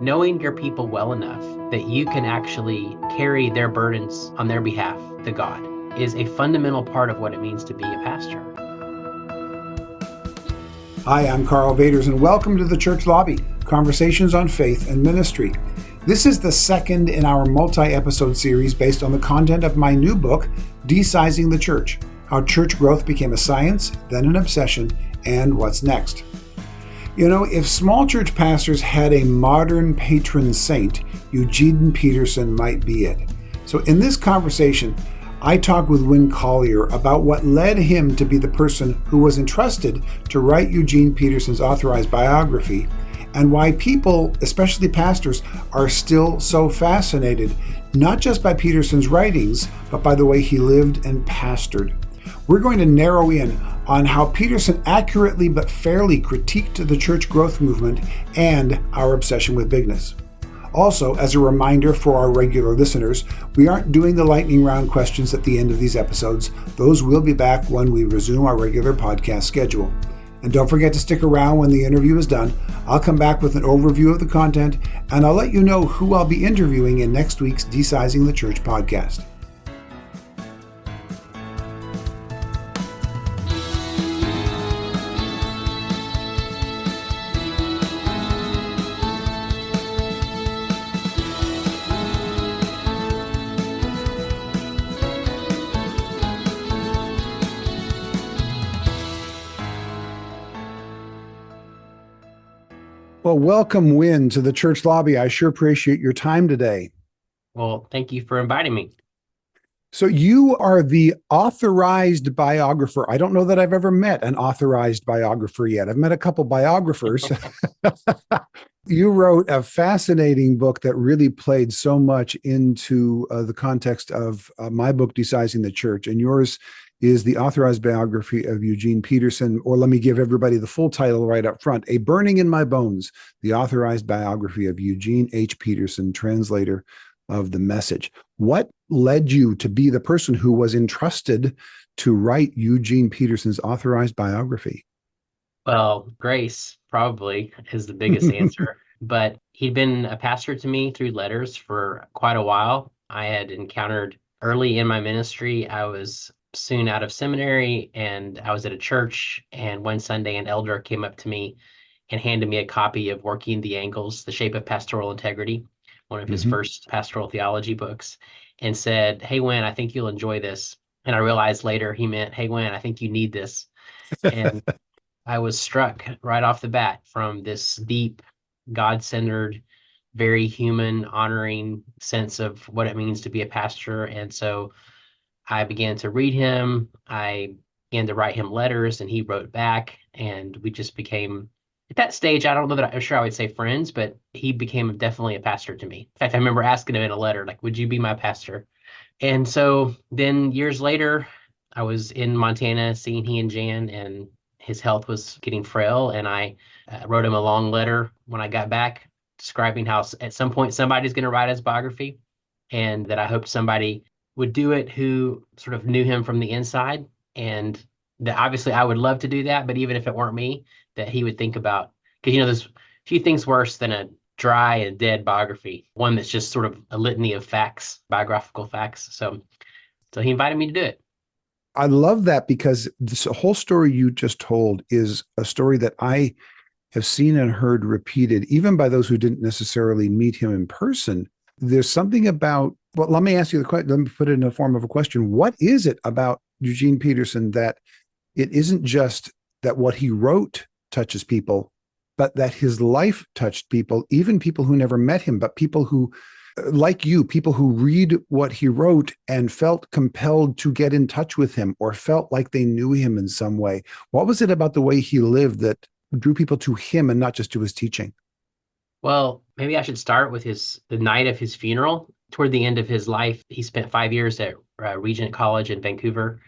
knowing your people well enough that you can actually carry their burdens on their behalf to God is a fundamental part of what it means to be a pastor. Hi, I'm Karl and welcome to the Church Lobby, Conversations on Faith and Ministry. This is the second in our multi-episode series based on the content of my new book, De-Sizing the Church, How Church Growth Became a Science, Then an Obsession, and What's Next. You know, if small church pastors had a modern patron saint, Eugene Peterson might be it. So in this conversation, I talk with Winn Collier about what led him to be the person who was entrusted to write Eugene Peterson's Authorized Biography, and why people, especially pastors, are still so fascinated, not just by Peterson's writings, but by the way he lived and pastored. We're going to narrow in on how Peterson accurately but fairly critiqued the church growth movement and our obsession with bigness. Also, as a reminder for our regular listeners, we aren't doing the lightning round questions at the end of these episodes. Those will be back when we resume our regular podcast schedule. And don't forget to stick around when the interview is done. I'll come back with an overview of the content, and I'll let you know who I'll be interviewing in next week's De-Sizing the Church podcast. Well, welcome, Winn, to the Church Lobby. I sure appreciate your time today. Well, thank you for inviting me. So you are the authorized biographer. I don't know that I've ever met an authorized biographer yet. I've met a couple biographers. You wrote a fascinating book that really played so much into the context of my book, De-Sizing the Church, and yours is the Authorized Biography of Eugene Peterson, or let me give everybody the full title right up front, A Burning in My Bones, the Authorized Biography of Eugene H. Peterson, Translator of The Message. What led you to be the person who was entrusted to write Eugene Peterson's Authorized Biography? Well, grace probably is the biggest answer, but he'd been a pastor to me through letters for quite a while. I had encountered early in my ministry, I was soon out of seminary and I was at a church, and one Sunday an elder came up to me and handed me a copy of Working the Angles, The Shape of Pastoral Integrity, one of his first pastoral theology books, and said, "Hey, Winn, I think you'll enjoy this." And I realized later he meant, "Hey, Winn, I think you need this." And I was struck right off the bat from this deep, God-centered, very human, honoring sense of what it means to be a pastor. And so I began to read him. I began to write him letters, and he wrote back, and we just became, at that stage, I don't know that I'm sure I would say friends, but he became definitely a pastor to me. In fact, I remember asking him in a letter, like, "Would you be my pastor?" And so then years later, I was in Montana seeing he and Jan, and his health was getting frail. And I wrote him a long letter when I got back describing how at some point somebody's going to write his biography, and that I hoped somebody would do it who sort of knew him from the inside. And that obviously I would love to do that, but even if it weren't me, that he would think about, because, you know, there's few things worse than a dry and dead biography, one that's just sort of a litany of facts, biographical facts. So he invited me to do it. I love that, because this whole story you just told is a story that I have seen and heard repeated, even by those who didn't necessarily meet him in person. There's something about, well, let me ask you the question, let me put it in the form of a question. What is it about Eugene Peterson that it isn't just that what he wrote touches people, but that his life touched people, even people who never met him, but people who, like you, people who read what he wrote and felt compelled to get in touch with him or felt like they knew him in some way? What was it about the way he lived that drew people to him and not just to his teaching? Well, maybe I should start with the night of his funeral. Toward the end of his life, he spent 5 years at Regent College in Vancouver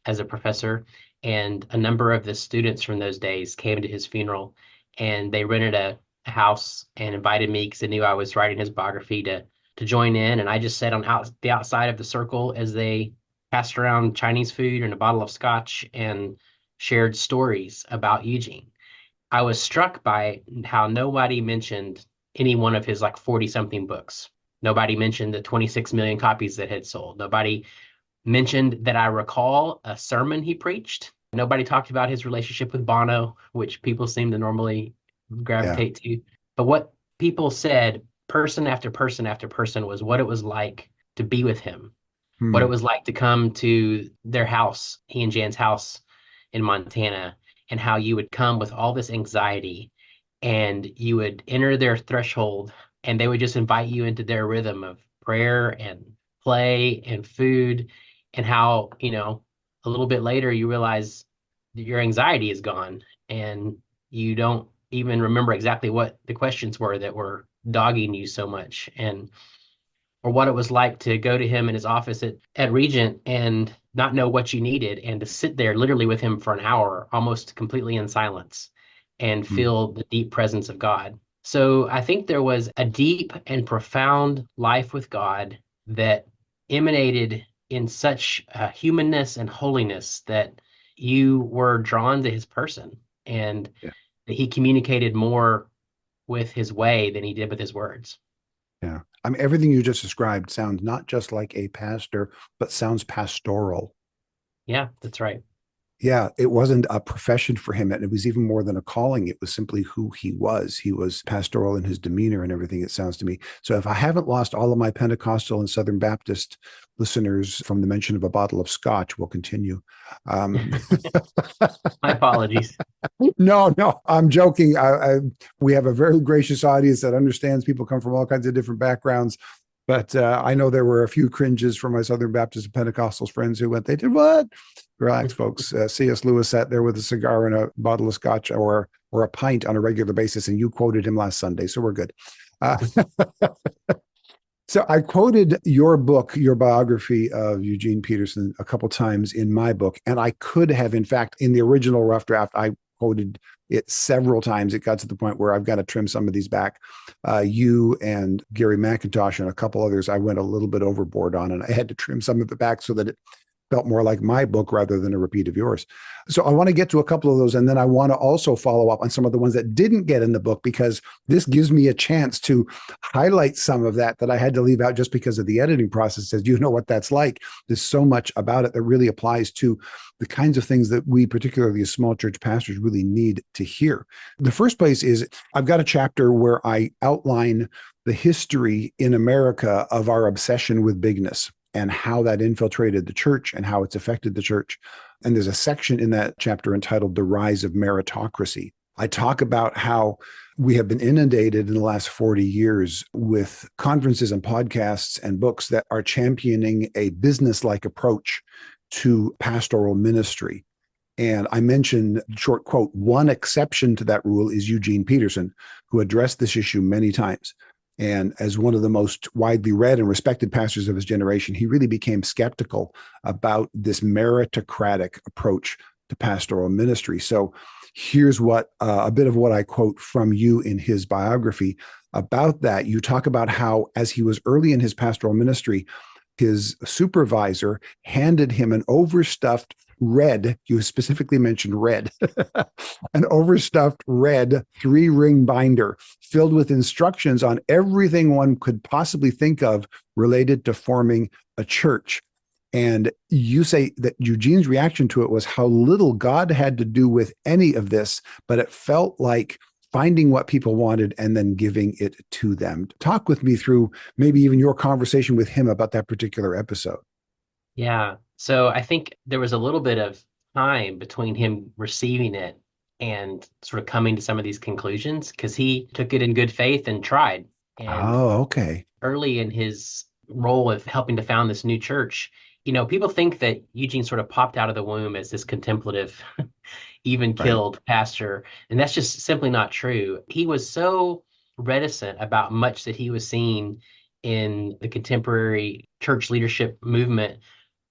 as a professor, and a number of the students from those days came to his funeral, and they rented a house and invited me because they knew I was writing his biography to join in. And I just sat on the outside of the circle as they passed around Chinese food and a bottle of scotch and shared stories about Eugene. I was struck by how nobody mentioned any one of his like 40 something books. Nobody mentioned the 26 million copies that had sold. Nobody mentioned that I recall a sermon he preached. Nobody talked about his relationship with Bono, which people seem to normally Yeah. gravitate to. But what people said, person after person after person, was what it was like to be with him, what it Hmm. was like to come to their house, he and Jan's house in Montana, and how you would come with all this anxiety and you would enter their threshold and they would just invite you into their rhythm of prayer and play and food, and how, a little bit later you realize your anxiety is gone and you don't even remember exactly what the questions were that were dogging you so much, and or what it was like to go to him in his office at Regent and not know what you needed and to sit there literally with him for an hour, almost completely in silence, and Hmm. feel the deep presence of God. So I think there was a deep and profound life with God that emanated in such humanness and holiness that you were drawn to his person, and Yeah. that he communicated more with his way than he did with his words. Yeah. I mean, everything you just described sounds not just like a pastor, but sounds pastoral. Yeah, that's right. Yeah, it wasn't a profession for him, and it was even more than a calling. It was simply who he was. He was pastoral in his demeanor and everything, it sounds to me. So if I haven't lost all of my Pentecostal and Southern Baptist listeners from the mention of a bottle of scotch, we'll continue. Um, My apologies. no, no, I'm joking. We have a very gracious audience that understands people come from all kinds of different backgrounds. But I know there were a few cringes from my Southern Baptist and Pentecostal friends who went, they did what? Relax, folks. C.S. Lewis sat there with a cigar and a bottle of scotch or a pint on a regular basis, and you quoted him last Sunday, so we're good. Uh, so I quoted your book, your biography of Eugene Peterson, a couple times in my book, and I could have, in fact, in the original rough draft, I quoted it several times. It got to the point where I've got to trim some of these back. You and Gary McIntosh and a couple others, I went a little bit overboard on, and I had to trim some of it back so that it felt more like my book rather than a repeat of yours. So I want to get to a couple of those, and then I want to also follow up on some of the ones that didn't get in the book, because this gives me a chance to highlight some of that I had to leave out just because of the editing process. As you know what that's like. There's so much about it that really applies to the kinds of things that we, particularly as small church pastors, really need to hear. The first place is I've got a chapter where I outline the history in America of our obsession with bigness and how that infiltrated the church and how it's affected the church. And there's a section in that chapter entitled The Rise of Meritocracy. I talk about how we have been inundated in the last 40 years with conferences and podcasts and books that are championing a business-like approach to pastoral ministry. And I mentioned, short quote, one exception to that rule is Eugene Peterson, who addressed this issue many times. And as one of the most widely read and respected pastors of his generation, he really became skeptical about this meritocratic approach to pastoral ministry. So here's what a bit of what I quote from you in his biography about that. You talk about how, as he was early in his pastoral ministry, his supervisor handed him an overstuffed red, you specifically mentioned red, an overstuffed red 3-ring binder filled with instructions on everything one could possibly think of related to forming a church. And you say that Eugene's reaction to it was how little God had to do with any of this, but it felt like finding what people wanted and then giving it to them. Talk with me through maybe even your conversation with him about that particular episode. Yeah. So I think there was a little bit of time between him receiving it and sort of coming to some of these conclusions, because he took it in good faith and tried. And Oh, okay. early in his role of helping to found this new church, people think that Eugene sort of popped out of the womb as this contemplative, even Right. killed pastor. And that's just simply not true. He was so reticent about much that he was seeing in the contemporary church leadership movement,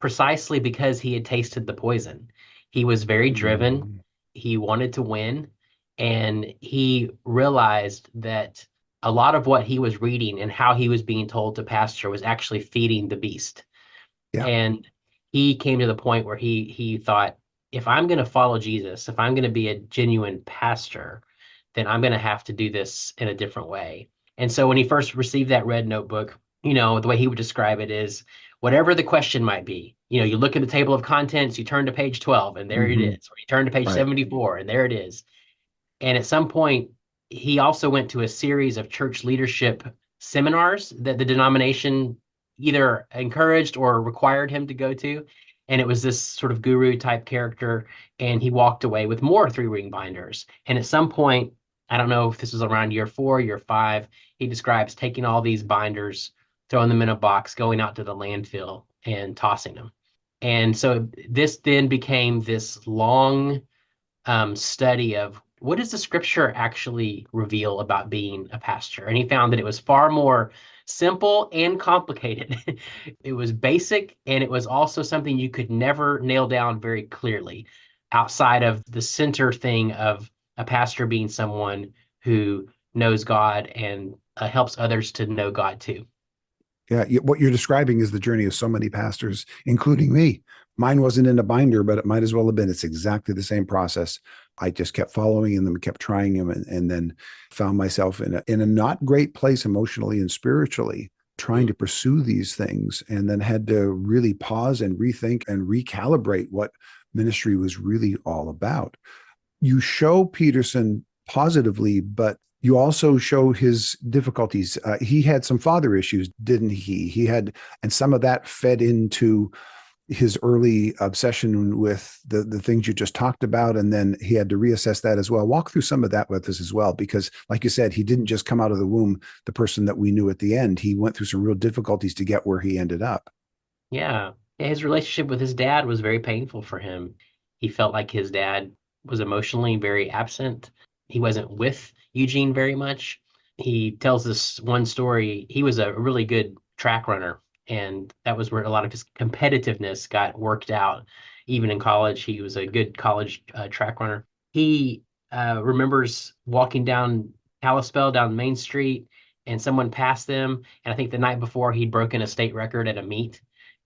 precisely because he had tasted the poison. He was very driven. Mm, He wanted to win. And he realized that a lot of what he was reading and how he was being told to pastor was actually feeding the beast. yeah. And he came to the point where he thought, if I'm going to follow Jesus, if I'm going to be a genuine pastor, then I'm going to have to do this in a different way. And so when he first received that red notebook, the way he would describe it is whatever the question might be, you look at the table of contents, you turn to page 12 and there it Hmm. is, or you turn to page Right. 74 and there it is. And at some point, he also went to a series of church leadership seminars that the denomination either encouraged or required him to go to. And it was this sort of guru type character. And he walked away with more three ring binders. And at some point, I don't know if this was around year 4, year 5, he describes taking all these binders, throwing them in a box, going out to the landfill and tossing them. And so this then became this long study of what does the scripture actually reveal about being a pastor? And he found that it was far more simple and complicated. It was basic, and it was also something you could never nail down very clearly outside of the center thing of a pastor being someone who knows God and helps others to know God too. Yeah, what you're describing is the journey of so many pastors, including me. Mine wasn't in a binder, but it might as well have been. It's exactly the same process. I just kept following them, kept trying them, and then found myself in a not great place emotionally and spiritually, trying Mm. to pursue these things, and then had to really pause and rethink and recalibrate what ministry was really all about. You show Peterson positively, but you also show his difficulties. He had some father issues, didn't he? He had, and some of that fed into his early obsession with the things you just talked about, and then he had to reassess that as well. Walk through some of that with us as well, because, like you said, he didn't just come out of the womb the person that we knew at the end. He went through some real difficulties to get where he ended up. Yeah. Yeah, his relationship with his dad was very painful for him. He felt like his dad was emotionally very absent. He wasn't with Eugene very much. He tells this one story. He was a really good track runner, and that was where a lot of his competitiveness got worked out. Even in college, he was a good college track runner. He remembers walking down Kalispell down Main Street, and someone passed them. And I think the night before, he'd broken a state record at a meet,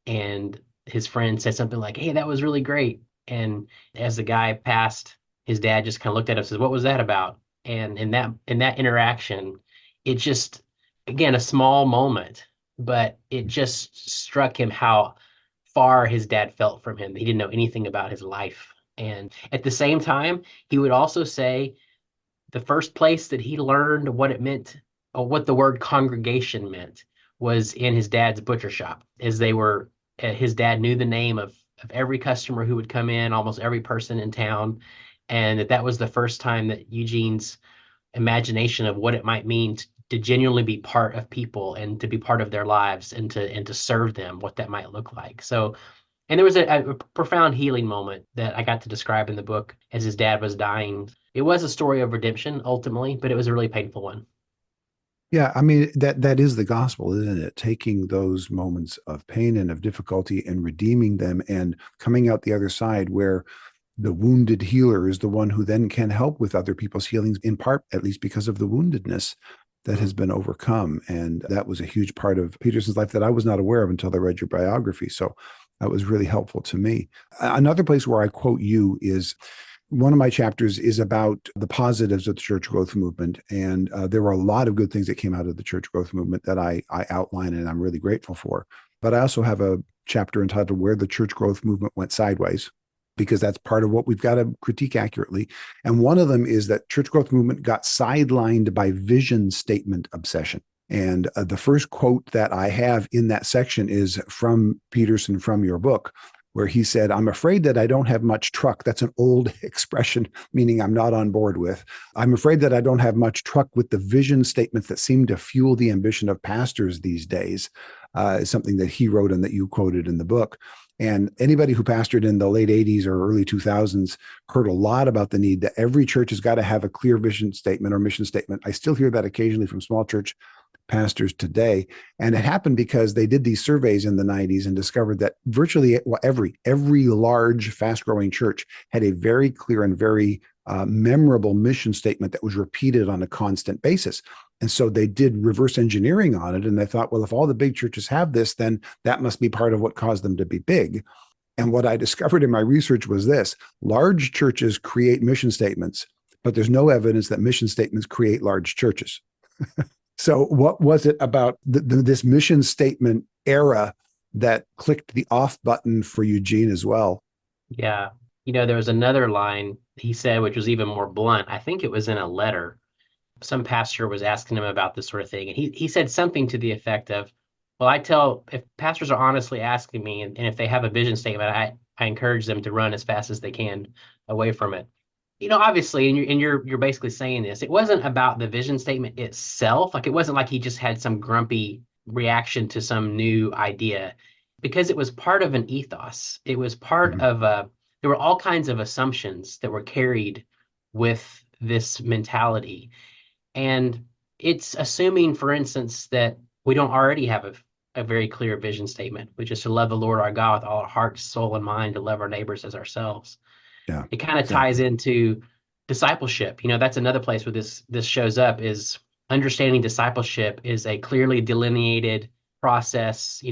and his friend said something like, "Hey, that was really great." And as the guy passed, his dad just kind of looked at him and says, "What was that about?" And in that interaction, it just, again, a small moment, but it just struck him how far his dad felt from him. He didn't know anything about his life. And at the same time, he would also say the first place that he learned what it meant, or what the word congregation meant, was in his dad's butcher shop. As they were, his dad knew the name of every customer who would come in, almost every person in town, and that was the first time that Eugene's imagination of what it might mean to genuinely be part of people and to be part of their lives and to serve them, what that might look like. So, and there was a profound healing moment that I got to describe in the book as his dad was dying. It was a story of redemption ultimately, but it was a really painful one. Yeah, I mean that is the gospel, isn't it? Taking those moments of pain and of difficulty and redeeming them and coming out the other side where the wounded healer is the one who then can help with other people's healings, in part, at least because of the woundedness that has Mm. been overcome. And that was a huge part of Peterson's life that I was not aware of until I read your biography. So that was really helpful to me. Another place where I quote you is one of my chapters is about the positives of the church growth movement. And there were a lot of good things that came out of the church growth movement that I outline and I'm really grateful for. But I also have a chapter entitled Where the Church Growth Movement Went Sideways, because that's part of what we've got to critique accurately. And one of them is that church growth movement got sidelined by vision statement obsession. And the first quote that I have in that section is from Peterson from your book, where he said, "I'm afraid that I don't have much truck." That's an old expression, meaning I'm not on board with. "I'm afraid that I don't have much truck with the vision statements that seem to fuel the ambition of pastors these days," is something that he wrote and that you quoted in the book. And anybody who pastored in the late 80s or early 2000s heard a lot about the need that every church has got to have a clear vision statement or mission statement. I still hear that occasionally from small church pastors today. And it happened because they did these surveys in the 90s and discovered that virtually every large, fast-growing church had a very clear and very memorable mission statement that was repeated on a constant basis. And so they did reverse engineering on it. And they thought, well, if all the big churches have this, then that must be part of what caused them to be big. And what I discovered in my research was this: large churches create mission statements, but there's no evidence that mission statements create large churches. So what was it about this mission statement era that clicked the off button for Eugene as well? Yeah. There was another line he said, which was even more blunt. I think it was in a letter. Some pastor was asking him about this sort of thing. And he said something to the effect of, well, if pastors are honestly asking me, and if they have a vision statement, I encourage them to run as fast as they can away from it. Obviously, and you're basically saying this. It wasn't about the vision statement itself. Like it wasn't like he just had some grumpy reaction to some new idea, because it was part of an ethos. It was part Mhm. of there were all kinds of assumptions that were carried with this mentality. And it's assuming, for instance, that we don't already have a very clear vision statement, which is to love the Lord our God with all our heart, soul, and mind, to love our neighbors as ourselves. Yeah, It kind of ties exactly. into discipleship. That's another place where this shows up, is understanding discipleship is a clearly delineated process.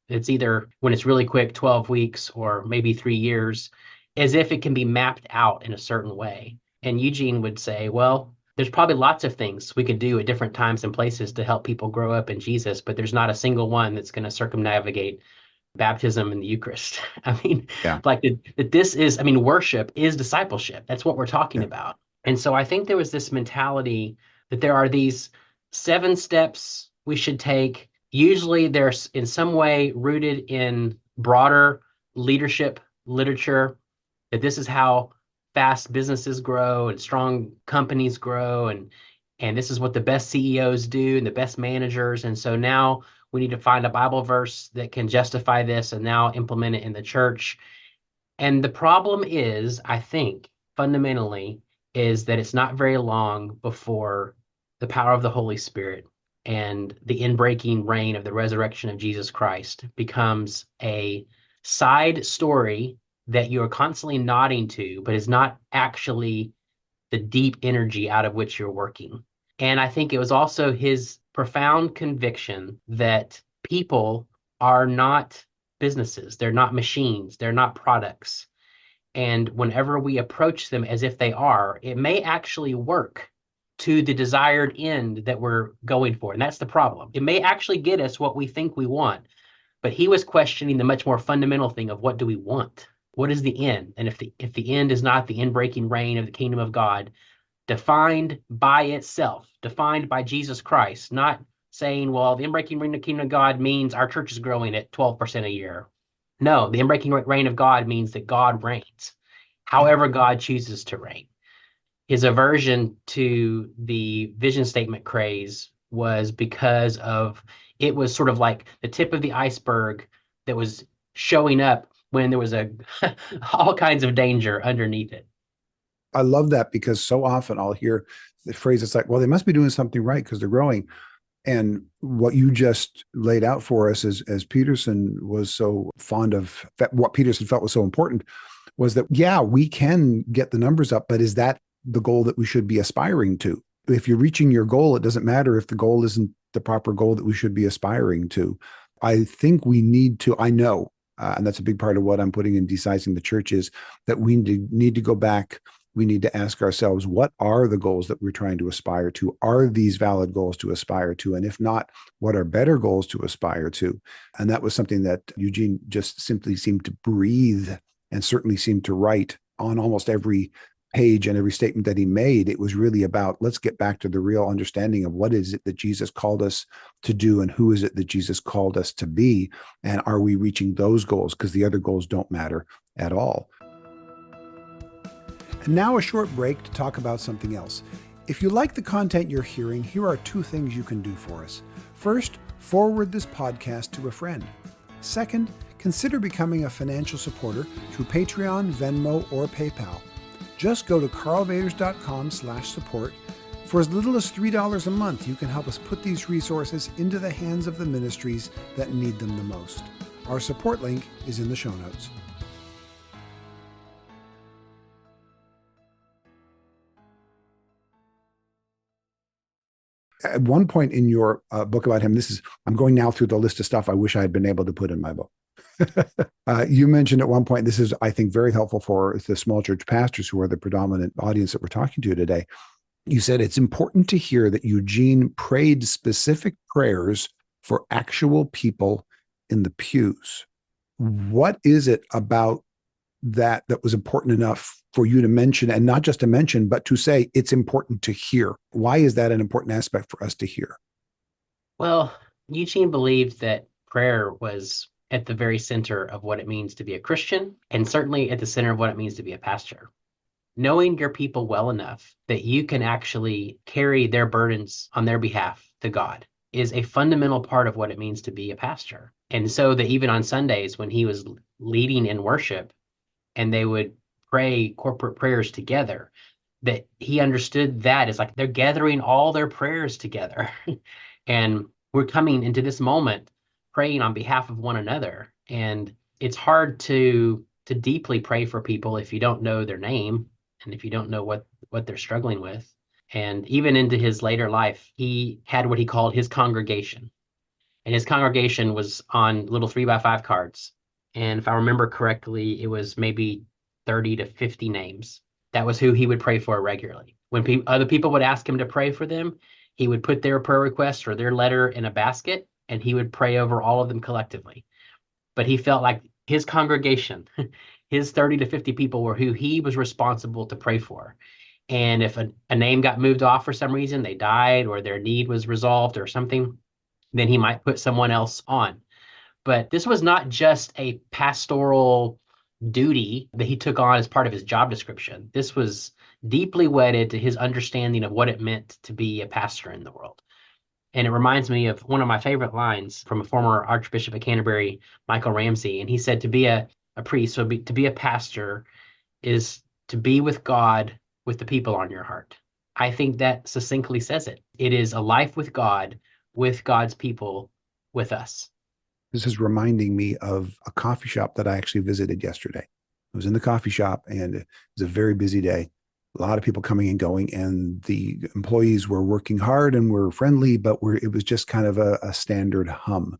It's either, when it's really quick, 12 weeks or maybe 3 years, as if it can be mapped out in a certain way. And Eugene would say, well, there's probably lots of things we could do at different times and places to help people grow up in Jesus, but there's not a single one that's going to circumnavigate baptism and the Eucharist. I mean, Yeah, like that this is, I mean, worship is discipleship. That's what we're talking yeah. about. And so I think there was this mentality that there are these 7 steps we should take. Usually they're in some way rooted in broader leadership literature, that this is how fast businesses grow and strong companies grow, and this is what the best CEOs do and the best managers. And so now we need to find a Bible verse that can justify this and now implement it in the church. And the problem is, I think, fundamentally, is that it's not very long before the power of the Holy Spirit and the inbreaking reign of the resurrection of Jesus Christ becomes a side story that you are constantly nodding to, but is not actually the deep energy out of which you're working. And I think it was also his profound conviction that people are not businesses, they're not machines, they're not products. And whenever we approach them as if they are, it may actually work to the desired end that we're going for. And that's the problem. It may actually get us what we think we want, but he was questioning the much more fundamental thing of, what do we want? What is the end? And if the end is not the end-breaking reign of the kingdom of God, defined by itself, defined by Jesus Christ, not saying, well, the inbreaking reign of the kingdom of God means our church is growing at 12% a year. No, the inbreaking reign of God means that God reigns, Yeah. however God chooses to reign. His aversion to the vision statement craze was because of, it was sort of like the tip of the iceberg that was showing up when there was all kinds of danger underneath it. I love that because so often I'll hear the phrase, it's like, well, they must be doing something right because they're growing. And what you just laid out for us, as Peterson was so fond of, what Peterson felt was so important, was that, yeah, we can get the numbers up, but is that the goal that we should be aspiring to? If you're reaching your goal, it doesn't matter if the goal isn't the proper goal that we should be aspiring to. I think we need to, I know, and that's a big part of what I'm putting in Decising the Church, is that we need to go back. We need to ask ourselves, what are the goals that we're trying to aspire to? Are these valid goals to aspire to? And if not, what are better goals to aspire to? And that was something that Eugene just simply seemed to breathe, and certainly seemed to write on almost every page and every statement that he made. It was really about, let's get back to the real understanding of what is it that Jesus called us to do, and who is it that Jesus called us to be? And are we reaching those goals? Because the other goals don't matter at all. And now a short break to talk about something else. If you like the content you're hearing, here are 2 things you can do for us. First, forward this podcast to a friend. Second, consider becoming a financial supporter through Patreon, Venmo, or PayPal. Just go to karlvaters.com/support. For as little as $3 a month, you can help us put these resources into the hands of the ministries that need them the most. Our support link is in the show notes. At one point in your book about him, I'm going now through the list of stuff I wish I had been able to put in my book. You mentioned at one point, this is, I think, very helpful for the small church pastors who are the predominant audience that we're talking to today. You said it's important to hear that Eugene prayed specific prayers for actual people in the pews. What is it about that was important enough for you to mention, and not just to mention, but to say it's important to hear? Why is that an important aspect for us to hear? Well, Eugene believed that prayer was at the very center of what it means to be a Christian, and certainly at the center of what it means to be a pastor. Knowing your people well enough that you can actually carry their burdens on their behalf to God is a fundamental part of what it means to be a pastor. And so that even on Sundays when he was leading in worship and they would pray corporate prayers together, that he understood that it's like they're gathering all their prayers together. And we're coming into this moment praying on behalf of one another. And it's hard to deeply pray for people if you don't know their name and if you don't know what they're struggling with. And even into his later life, he had what he called his congregation. And his congregation was on little 3x5 cards. And if I remember correctly, it was maybe 30 to 50 names. That was who he would pray for regularly. When other people would ask him to pray for them, he would put their prayer request or their letter in a basket and he would pray over all of them collectively. But he felt like his congregation, his 30 to 50 people were who he was responsible to pray for. And if a name got moved off for some reason, they died or their need was resolved or something, then he might put someone else on. But this was not just a pastoral duty that he took on as part of his job description. This was deeply wedded to his understanding of what it meant to be a pastor in the world. And it reminds me of one of my favorite lines from a former Archbishop of Canterbury, Michael Ramsey. And he said to be a priest, to be a pastor is to be with God with the people on your heart. I think that succinctly says it. It is a life with God's people, with us. This is reminding me of a coffee shop that I actually visited yesterday. I was in the coffee shop and it was a very busy day. A lot of people coming and going, and the employees were working hard and were friendly, but it was just kind of a standard hum.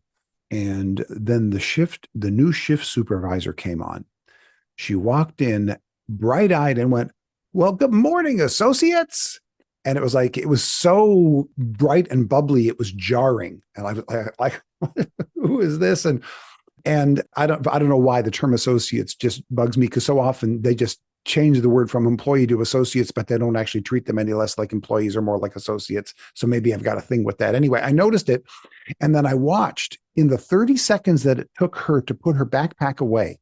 And then the new shift supervisor came on. She walked in bright eyed and went, "Well, good morning, associates." And it was so bright and bubbly, it was jarring. And I was like, who is this? And I don't know why the term associates just bugs me, because so often they just change the word from employee to associates, but they don't actually treat them any less like employees or more like associates. So maybe I've got a thing with that. Anyway, I noticed it. And then I watched in the 30 seconds that it took her to put her backpack away,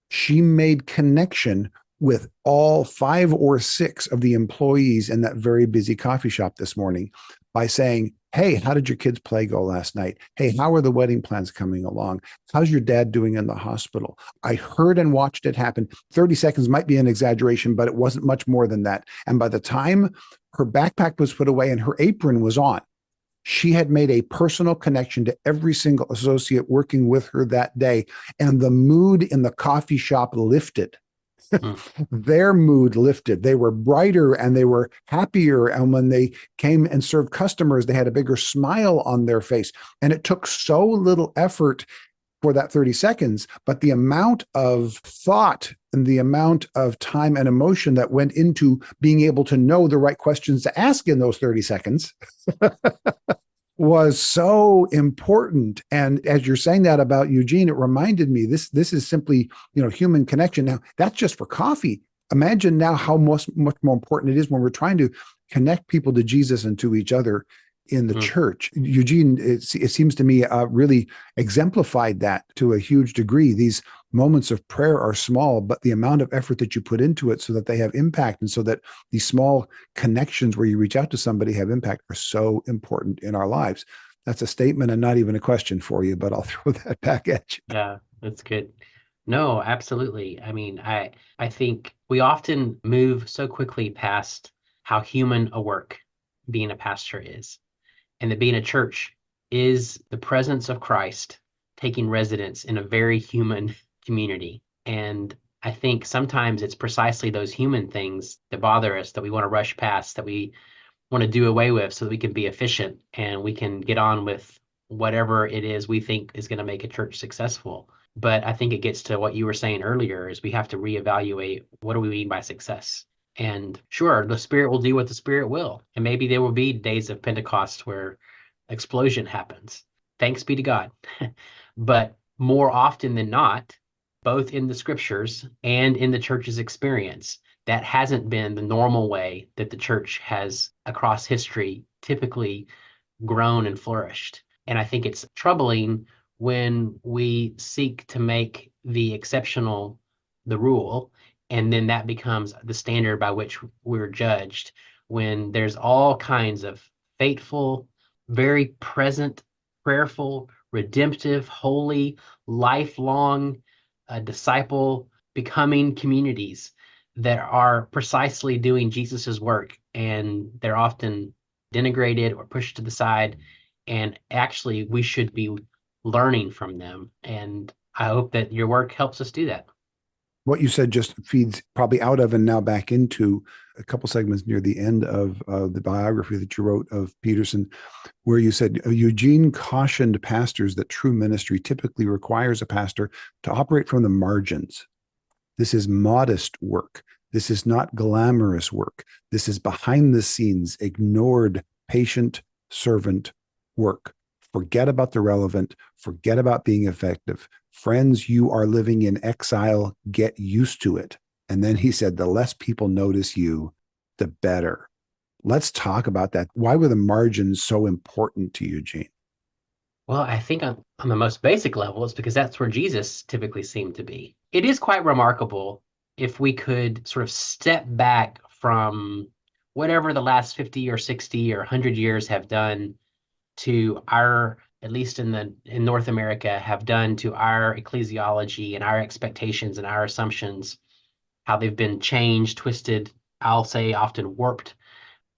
she made connection with all 5 or 6 of the employees in that very busy coffee shop this morning by saying, "Hey, how did your kids' play go last night? Hey, how are the wedding plans coming along? How's your dad doing in the hospital?" I heard and watched it happen. 30 seconds might be an exaggeration, but it wasn't much more than that. And by the time her backpack was put away and her apron was on, she had made a personal connection to every single associate working with her that day. And the mood in the coffee shop lifted. Their mood lifted. They were brighter and they were happier. And when they came and served customers, they had a bigger smile on their face. And it took so little effort for that 30 seconds, but the amount of thought and the amount of time and emotion that went into being able to know the right questions to ask in those 30 seconds was so important. And as you're saying that about Eugene, it reminded me this is simply, human connection. Now, that's just for coffee. Imagine now how much more important it is when we're trying to connect people to Jesus and to each other in the church. Eugene, it seems to me, really exemplified that to a huge degree. These moments of prayer are small, but the amount of effort that you put into it so that they have impact, and so that these small connections where you reach out to somebody have impact, are so important in our lives. That's a statement and not even a question for you, but I'll throw that back at you. Yeah, that's good. No, absolutely. I mean, I think we often move so quickly past how human a work being a pastor is, and that being a church is the presence of Christ taking residence in a very human community. And I think sometimes it's precisely those human things that bother us, that we want to rush past, that we want to do away with so that we can be efficient and we can get on with whatever it is we think is going to make a church successful. But I think it gets to what you were saying earlier, is we have to reevaluate, what do we mean by success? And sure, the Spirit will do what the Spirit will. And maybe there will be days of Pentecost where explosion happens. Thanks be to God. But more often than not, both in the scriptures and in the church's experience, that hasn't been the normal way that the church has across history typically grown and flourished. And I think it's troubling when we seek to make the exceptional the rule, and then that becomes the standard by which we're judged, when there's all kinds of faithful, very present, prayerful, redemptive, holy, lifelong disciple becoming communities that are precisely doing Jesus's work, and they're often denigrated or pushed to the side. And actually, we should be learning from them. And I hope that your work helps us do that. What you said just feeds probably out of and now back into a couple segments near the end of the biography that you wrote of Peterson, where you said Eugene cautioned pastors that true ministry typically requires a pastor to operate from the margins. This is modest work. This is not glamorous work. This is behind the scenes, ignored, patient, servant work. Forget about the relevant. Forget about being effective. Friends, you are living in exile. Get used to it. And then he said, the less people notice you, the better. Let's talk about that. Why were the margins so important to Eugene? Well, I think on the most basic level, it's because that's where Jesus typically seemed to be. It is quite remarkable if we could sort of step back from whatever the last 50 or 60 or 100 years have done to our, at least in North America, have done to our ecclesiology and our expectations and our assumptions, how they've been changed, twisted, I'll say often warped,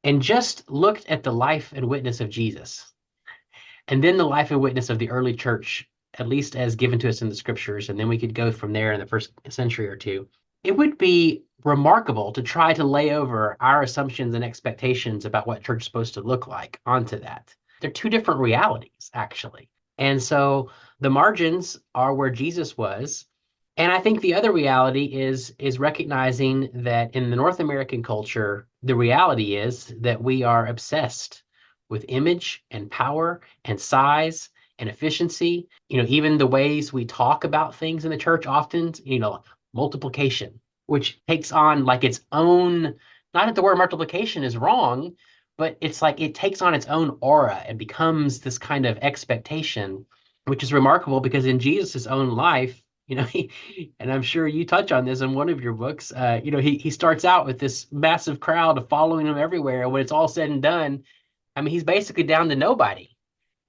and just looked at the life and witness of Jesus. And then the life and witness of the early church, at least as given to us in the scriptures, and then we could go from there in the first century or two. It would be remarkable to try to lay over our assumptions and expectations about what church is supposed to look like onto that. They're two different realities, actually. And so the margins are where Jesus was. And I think the other reality is recognizing that in the North American culture, the reality is that we are obsessed with image and power and size and efficiency. Even the ways we talk about things in the church often, multiplication, which takes on like its own, not that the word multiplication is wrong, but it's like it takes on its own aura and becomes this kind of expectation, which is remarkable because in Jesus's own life, and I'm sure you touch on this in one of your books, he starts out with this massive crowd following him everywhere. And when it's all said and done, I mean, he's basically down to nobody.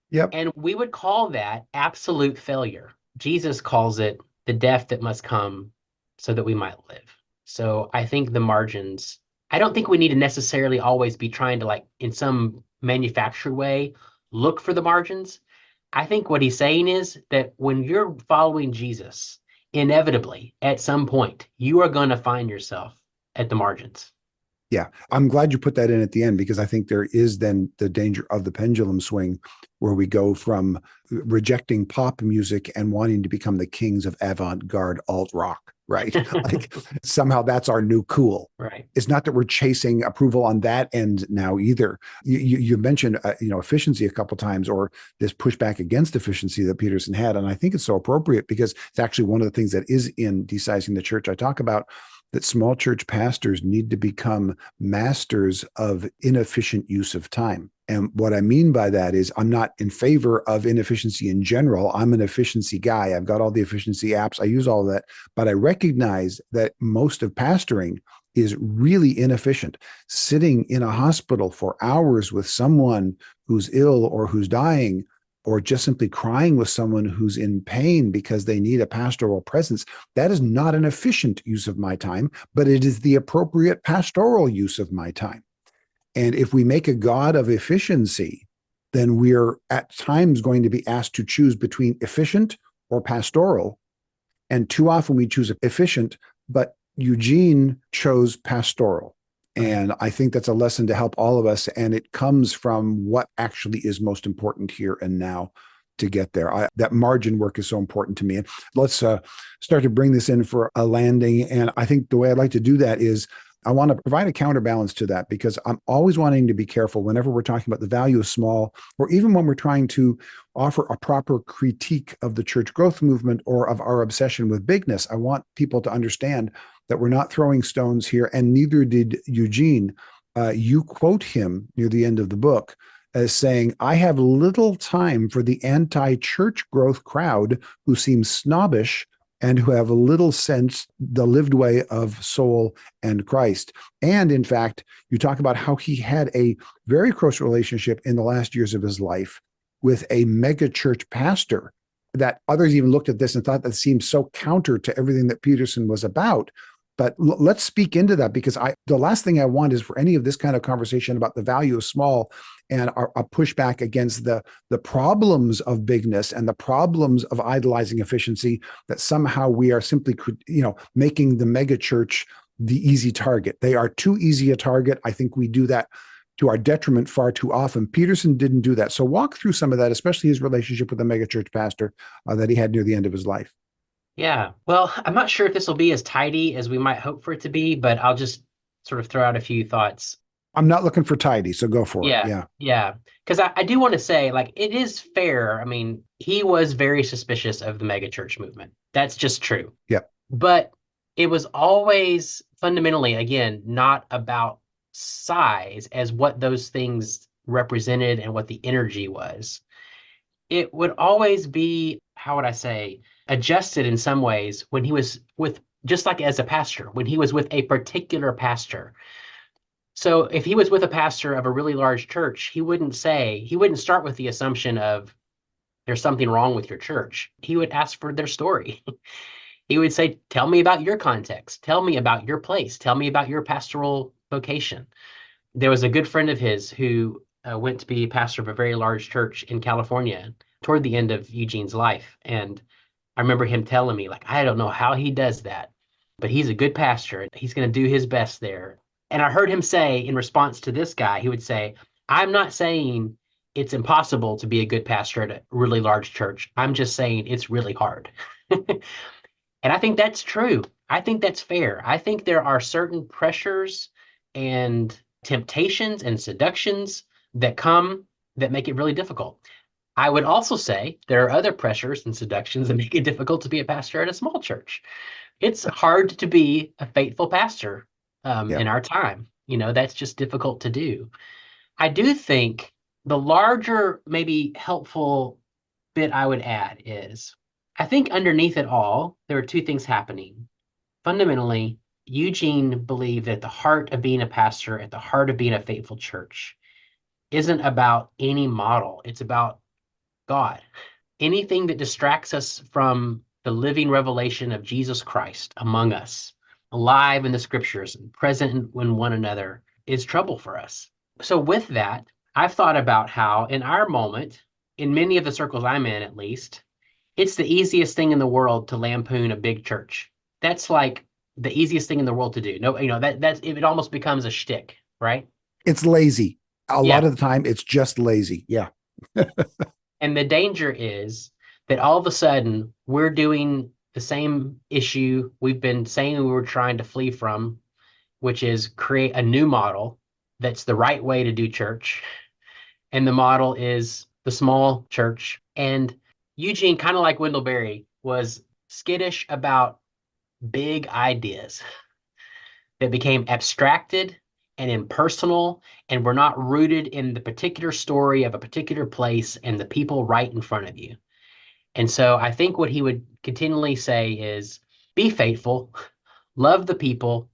Yep. And we would call that absolute failure. Jesus calls it the death that must come so that we might live. So I think the margins, I don't think we need to necessarily always be trying to, like, in some manufactured way, look for the margins. I think what he's saying is that when you're following Jesus, inevitably, at some point, you are going to find yourself at the margins. Yeah, I'm glad you put that in at the end, because I think there is then the danger of the pendulum swing where we go from rejecting pop music and wanting to become the kings of avant-garde alt rock, right? Like somehow that's our new cool. Right. It's not that we're chasing approval on that end now either. You mentioned efficiency a couple times, or this pushback against efficiency that Peterson had, and I think it's so appropriate because it's actually one of the things that is in Desizing the Church. I talk about that small church pastors need to become masters of inefficient use of time. And what I mean by that is I'm not in favor of inefficiency in general. I'm an efficiency guy. I've got all the efficiency apps. I use all of that. But I recognize that most of pastoring is really inefficient. Sitting in a hospital for hours with someone who's ill or who's dying, or just simply crying with someone who's in pain because they need a pastoral presence, that is not an efficient use of my time, but it is the appropriate pastoral use of my time. And if we make a God of efficiency, then we're at times going to be asked to choose between efficient or pastoral. And too often we choose efficient, but Eugene chose pastoral. And I think that's a lesson to help all of us. And it comes from what actually is most important here and now to get there. That margin work is so important to me. And let's start to bring this in for a landing. And I think the way I'd like to do that is I want to provide a counterbalance to that because I'm always wanting to be careful whenever we're talking about the value of small, or even when we're trying to offer a proper critique of the church growth movement or of our obsession with bigness. I want people to understand that we're not throwing stones here, and neither did Eugene. You quote him near the end of the book as saying, I have little time for the anti-church growth crowd who seem snobbish and who have a little sense the lived way of soul and Christ. And in fact, you talk about how he had a very close relationship in the last years of his life with a mega church pastor, that others even looked at this and thought that seemed so counter to everything that Peterson was about. But let's speak into that, because the last thing I want is for any of this kind of conversation about the value of small and a pushback against the problems of bigness and the problems of idolizing efficiency, that somehow we are simply, making the mega church the easy target. They are too easy a target. I think we do that to our detriment far too often. Peterson didn't do that. So walk through some of that, especially his relationship with the mega church pastor that he had near the end of his life. Yeah. Well, I'm not sure if this will be as tidy as we might hope for it to be, but I'll just sort of throw out a few thoughts. I'm not looking for tidy, so go for it. Yeah. Yeah. Yeah. Because I do want to say, like, it is fair. I mean, he was very suspicious of the megachurch movement. That's just true. Yeah. But it was always fundamentally, again, not about size as what those things represented and what the energy was. It would always be, how would I say, adjusted in some ways when he was with, just like as a pastor, when he was with a particular pastor. So if he was with a pastor of a really large church, he wouldn't start with the assumption of there's something wrong with your church. He would ask for their story. He would say, tell me about your context. Tell me about your place. Tell me about your pastoral vocation. There was a good friend of his who went to be pastor of a very large church in California toward the end of Eugene's life. And I remember him telling me, like, I don't know how he does that, but he's a good pastor. He's going to do his best there. And I heard him say, in response to this guy, he would say, I'm not saying it's impossible to be a good pastor at a really large church. I'm just saying it's really hard. And I think that's true. I think that's fair. I think there are certain pressures and temptations and seductions that come that make it really difficult. I would also say there are other pressures and seductions that make it difficult to be a pastor at a small church. It's hard to be a faithful pastor Yeah. in our time. That's just difficult to do. I do think the larger, maybe helpful bit I would add is, I think underneath it all, there are two things happening. Fundamentally, Eugene believed that the heart of being a pastor, at the heart of being a faithful church, isn't about any model. It's about God. Anything that distracts us from the living revelation of Jesus Christ among us, alive in the scriptures and present in one another, is trouble for us. So with that, I've thought about how in our moment, in many of the circles I'm in at least, it's the easiest thing in the world to lampoon a big church. That's like the easiest thing in the world to do. No, that's it almost becomes a shtick, right? It's lazy. A lot Yeah. of the time, it's just lazy. Yeah. And the danger is that all of a sudden we're doing the same issue we've been saying we were trying to flee from, which is create a new model that's the right way to do church. And the model is the small church. And Eugene, kind of like Wendell Berry, was skittish about big ideas that became abstracted and impersonal and were not rooted in the particular story of a particular place and the people right in front of you. And so I think what he would continually say is, be faithful, love the people.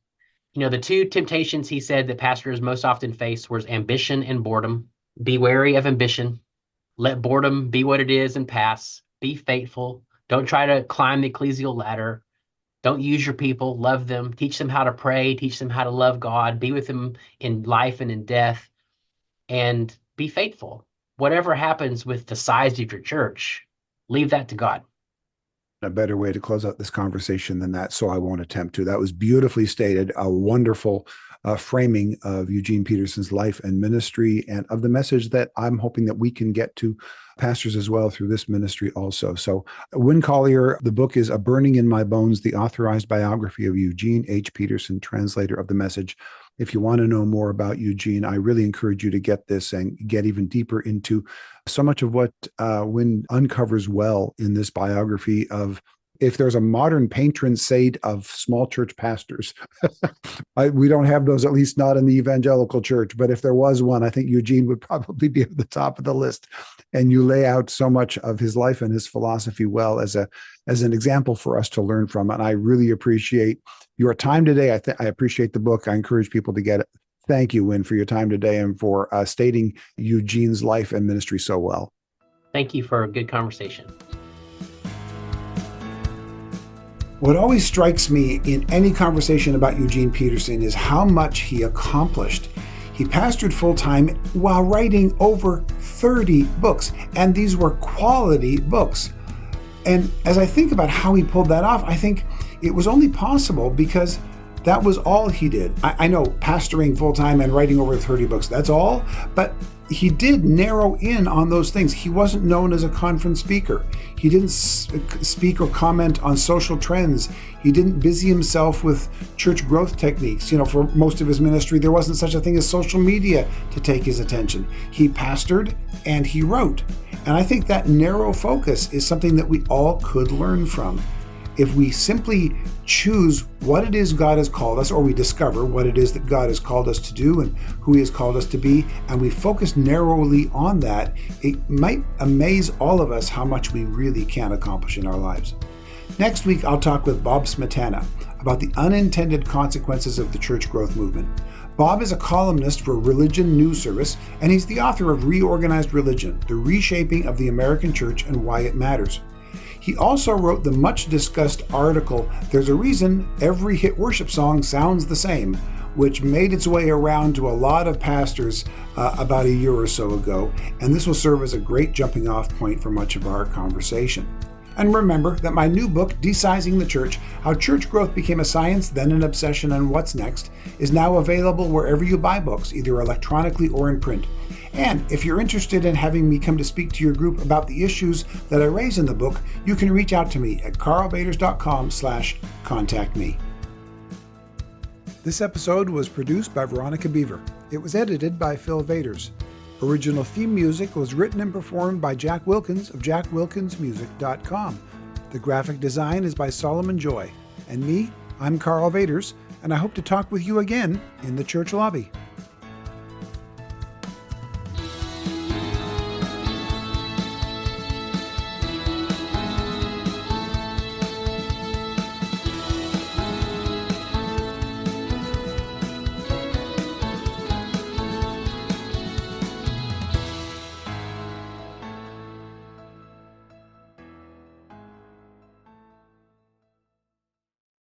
The two temptations he said that pastors most often face was ambition and boredom. Be wary of ambition. Let boredom be what it is and pass. Be faithful. Don't try to climb the ecclesial ladder. Don't use your people. Love them. Teach them how to pray. Teach them how to love God. Be with them in life and in death. And be faithful. Whatever happens with the size of your church, leave that to God. a better way to close out this conversation than that, so I won't attempt to. That was beautifully stated, a wonderful framing of Eugene Peterson's life and ministry, and of the message that I'm hoping that we can get to pastors as well through this ministry also. So Winn Collier, the book is A Burning in My Bones, the Authorized Biography of Eugene H. Peterson, Translator of The Message. If you want to know more about Eugene, I really encourage you to get this and get even deeper into so much of what Winn uncovers well in this biography of, if there's a modern patron saint of small church pastors, we don't have those, at least not in the evangelical church. But if there was one, I think Eugene would probably be at the top of the list. And you lay out so much of his life and his philosophy well as an example for us to learn from. And I really appreciate your time today. I appreciate the book. I encourage people to get it. Thank you, Winn, for your time today and for stating Eugene's life and ministry so well. Thank you for a good conversation. What always strikes me in any conversation about Eugene Peterson is how much he accomplished. He pastored full-time while writing over 30 books, and these were quality books. And as I think about how he pulled that off, I think it was only possible because that was all he did. I know pastoring full-time and writing over 30 books, that's all, but he did narrow in on those things. He wasn't known as a conference speaker. He didn't speak or comment on social trends. He didn't busy himself with church growth techniques. For most of his ministry, there wasn't such a thing as social media to take his attention. He pastored and he wrote. And I think that narrow focus is something that we all could learn from. If we simply choose what it is God has called us, or we discover what it is that God has called us to do and who he has called us to be, and we focus narrowly on that, it might amaze all of us how much we really can accomplish in our lives. Next week, I'll talk with Bob Smetana about the unintended consequences of the church growth movement. Bob is a columnist for Religion News Service, and he's the author of Reorganized Religion, The Reshaping of the American Church and Why It Matters. He also wrote the much-discussed article, There's a Reason Every Hit Worship Song Sounds the Same, which made its way around to a lot of pastors about a year or so ago, and this will serve as a great jumping-off point for much of our conversation. And remember that my new book, Desizing the Church, How Church Growth Became a Science, Then an Obsession, and What's Next, is now available wherever you buy books, either electronically or in print. And if you're interested in having me come to speak to your group about the issues that I raise in the book, you can reach out to me at karlvaters.com/contact me. This episode was produced by Veronica Beaver. It was edited by Phil Vaters. Original theme music was written and performed by Jack Wilkins of jackwilkinsmusic.com. The graphic design is by Solomon Joy. And me, I'm Karl Vaters, and I hope to talk with you again in the church lobby.